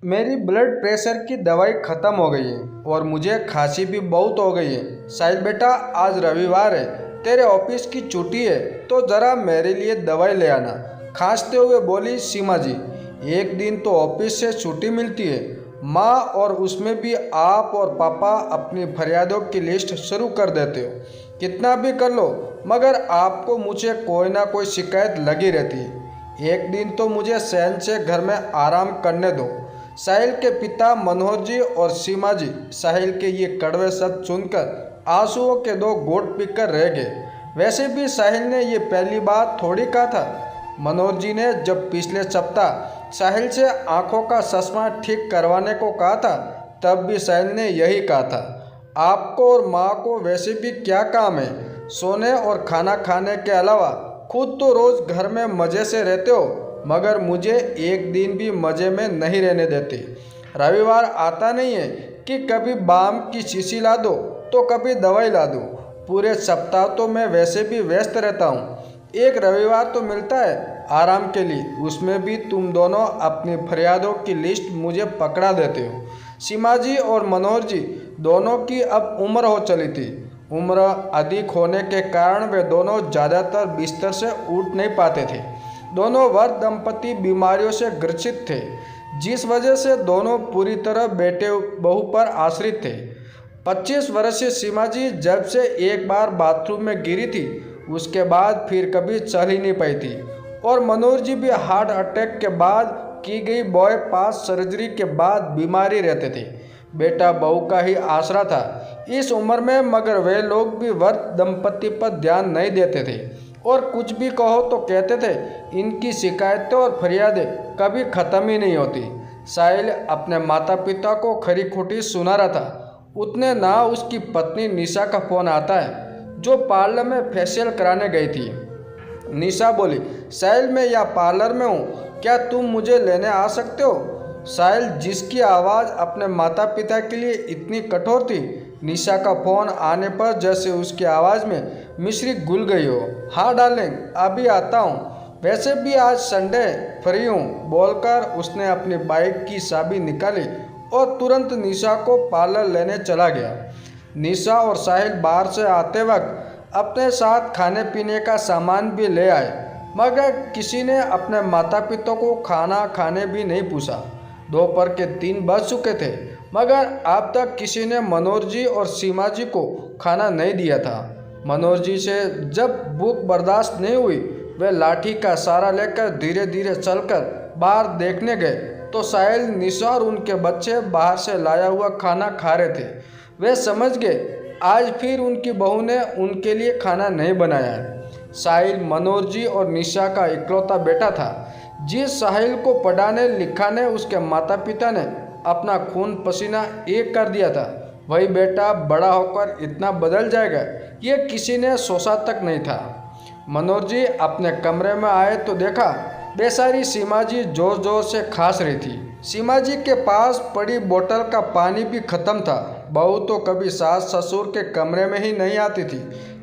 मेरी blood pressure की दवाई ख़त्म हो गई है और मुझे खांसी भी बहुत हो गई है। साहिल बेटा, आज रविवार है, तेरे ऑफिस की छुट्टी है, तो ज़रा मेरे लिए दवाई ले आना, खांसते हुए बोली सीमा जी। एक दिन तो ऑफिस से छुट्टी मिलती है माँ, और उसमें भी आप और पापा अपनी फरियादों की लिस्ट शुरू कर देते हो। कितना भी कर लो, मगर आपको मुझे कोई ना कोई शिकायत लगी रहती है। एक दिन तो मुझे चैन से घर में आराम करने दो। साहिल के पिता मनोहर जी और सीमा जी साहिल के ये कड़वे शब्द सुनकर आंसुओं के दो घूंट पीकर रह गए। वैसे भी साहिल ने ये पहली बात थोड़ी कहा था। मनोहर जी ने जब पिछले सप्ताह साहिल से आंखों का चश्मा ठीक करवाने को कहा था, तब भी साहिल ने यही कहा था, आपको और माँ को वैसे भी क्या काम है, सोने और खाना खाने के अलावा खुद तो रोज़ घर में मज़े से रहते हो, मगर मुझे एक दिन भी मज़े में नहीं रहने देते। रविवार आता नहीं है कि कभी बाम की शीशी ला दो तो कभी दवाई ला दो। पूरे सप्ताह तो मैं वैसे भी व्यस्त रहता हूँ, एक रविवार तो मिलता है आराम के लिए, उसमें भी तुम दोनों अपनी फरियादों की लिस्ट मुझे पकड़ा देते हो। सीमा जी और मनोहर जी दोनों की अब उम्र हो चली थी। उम्र अधिक होने के कारण वे दोनों ज़्यादातर बिस्तर से उठ नहीं पाते थे। दोनों वृद्ध दंपति बीमारियों से ग्रसित थे, जिस वजह से दोनों पूरी तरह बेटे बहू पर आश्रित थे। 25 वर्षीय सीमा जी जब से एक बार बाथरूम में गिरी थी, उसके बाद फिर कभी चल ही नहीं पाई थी। और मनोहर जी भी हार्ट अटैक के बाद की गई बाईपास सर्जरी के बाद बीमारी रहते थे। बेटा बहू का ही आसरा था इस उम्र में, मगर वे लोग भी वृद्ध दंपति पर ध्यान नहीं देते थे, और कुछ भी कहो तो कहते थे इनकी शिकायतें और फरियादें कभी ख़त्म ही नहीं होती। साहिल अपने माता पिता को खरी खोटी सुना रहा था, उतने ना उसकी पत्नी निशा का फ़ोन आता है, जो पार्लर में फेशियल कराने गई थी। निशा बोली, साहिल मैं या पार्लर में हूँ, क्या तुम मुझे लेने आ सकते हो? साहिल, जिसकी आवाज़ अपने माता पिता के लिए इतनी कठोर थी, निशा का फ़ोन आने पर जैसे उसकी आवाज़ में मिश्री घुल गई हो। हाँ डार्लिंग, अभी आता हूँ, वैसे भी आज संडे फ्री हूँ, बोलकर उसने अपनी बाइक की चाबी निकाली और तुरंत निशा को पार्लर लेने चला गया। निशा और साहिल बाहर से आते वक्त अपने साथ खाने पीने का सामान भी ले आए, मगर किसी ने अपने माता पिता को खाना खाने भी नहीं पूछा। दोपहर के 3 बज चुके थे, मगर अब तक किसी ने मनोहर जी और सीमा जी को खाना नहीं दिया था। मनोहर जी से जब भूख बर्दाश्त नहीं हुई, वे लाठी का सहारा लेकर धीरे धीरे चलकर बाहर देखने गए तो साहिल, निशा और उनके बच्चे बाहर से लाया हुआ खाना खा रहे थे। वे समझ गए आज फिर उनकी बहू ने उनके लिए खाना नहीं बनाया है। साहिल मनोहर जी और निशा का इकलौता बेटा था। जिस साहिल को पढ़ाने लिखाने उसके माता पिता ने अपना खून पसीना एक कर दिया था, वही बेटा बड़ा होकर इतना बदल जाएगा, ये किसी ने सोचा तक नहीं था। मनोहर जी अपने कमरे में आए तो देखा बेचारी सीमा जी जोर जोर से खांस रही थी। सीमा जी के पास पड़ी बोतल का पानी भी खत्म था। बहू तो कभी सास ससुर के कमरे में ही नहीं आती थी।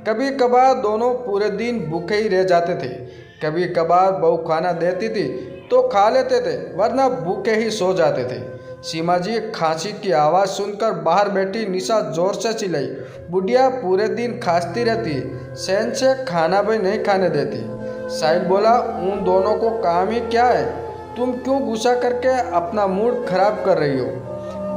कभी कभार दोनों पूरे दिन भूखे ही रह जाते थे। कभी कभार बहू खाना देती थी तो खा लेते थे, वरना भूखे ही सो जाते थे। सीमा जी खांसी की आवाज़ सुनकर बाहर बैठी निशा जोर से चिल्लाई, बुढ़िया पूरे दिन खांसती रहती है, चैन से खाना भी नहीं खाने देती। साहिल बोला, उन दोनों को काम ही क्या है, तुम क्यों गुस्सा करके अपना मूड खराब कर रही हो?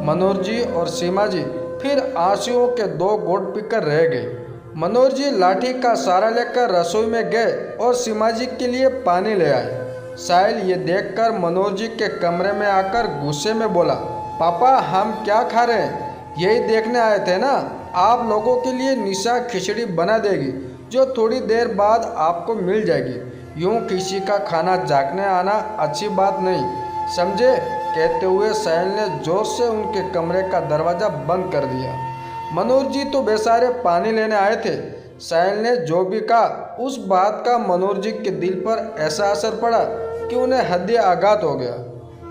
मनोहर जी और सीमा जी फिर आंसुओं के 2 घूंट पीकर रह गए। मनोहर जी लाठी का सहारा लेकर रसोई में गए और सीमा जी के लिए पानी ले आए। साहिल ये देखकर मनोहर जी के कमरे में आकर गुस्से में बोला, पापा हम क्या खा रहे हैं, यही देखने आए थे ना। आप लोगों के लिए निशा खिचड़ी बना देगी, जो थोड़ी देर बाद आपको मिल जाएगी। यूँ किसी का खाना जागने आना अच्छी बात नहीं, समझे? कहते हुए साहिल ने जोर से उनके कमरे का दरवाज़ा बंद कर दिया। मनोहर जी तो बेचारे पानी लेने आए थे। साहिल ने जो भी कहा, उस बात का मनोहर जी के दिल पर ऐसा असर पड़ा कि उन्हें हृदय आघात हो गया,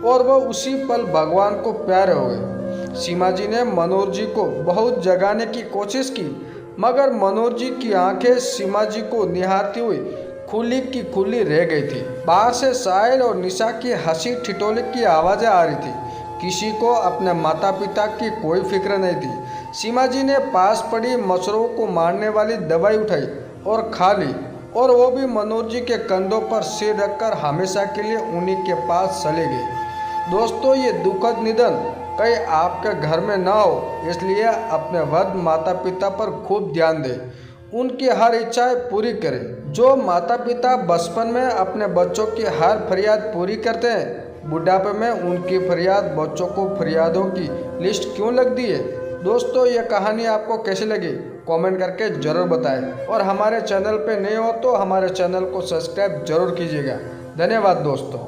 और वह उसी पल भगवान को प्यारे हो गए। सीमा जी ने मनोहर जी को बहुत जगाने की कोशिश की, मगर मनोहर जी की आंखें सीमा जी को निहारती हुई खुली की खुली रह गई थी। बाहर से साहिल और निशा की हंसी ठिठोली की आवाज़ें आ रही थी। किसी को अपने माता पिता की कोई फिक्र नहीं थी। सीमा जी ने पास पड़ी मच्छरों को मारने वाली दवाई उठाई और खा ली, और वो भी मनोज जी के कंधों पर सिर रखकर हमेशा के लिए उन्हीं के पास चले गए। दोस्तों, ये दुखद निधन कहीं आपके घर में ना हो, इसलिए अपने वृद्ध माता पिता पर खूब ध्यान दें। उनकी हर इच्छाएं पूरी करें। जो माता पिता बचपन में अपने बच्चों की हर फरियाद पूरी करते हैं, बुढ़ापे में उनकी फरियाद बच्चों को फरियादों की लिस्ट क्यों लगती है। दोस्तों, ये कहानी आपको कैसी लगी कमेंट करके ज़रूर बताएं, और हमारे चैनल पे नए हो तो हमारे चैनल को सब्सक्राइब जरूर कीजिएगा। धन्यवाद दोस्तों।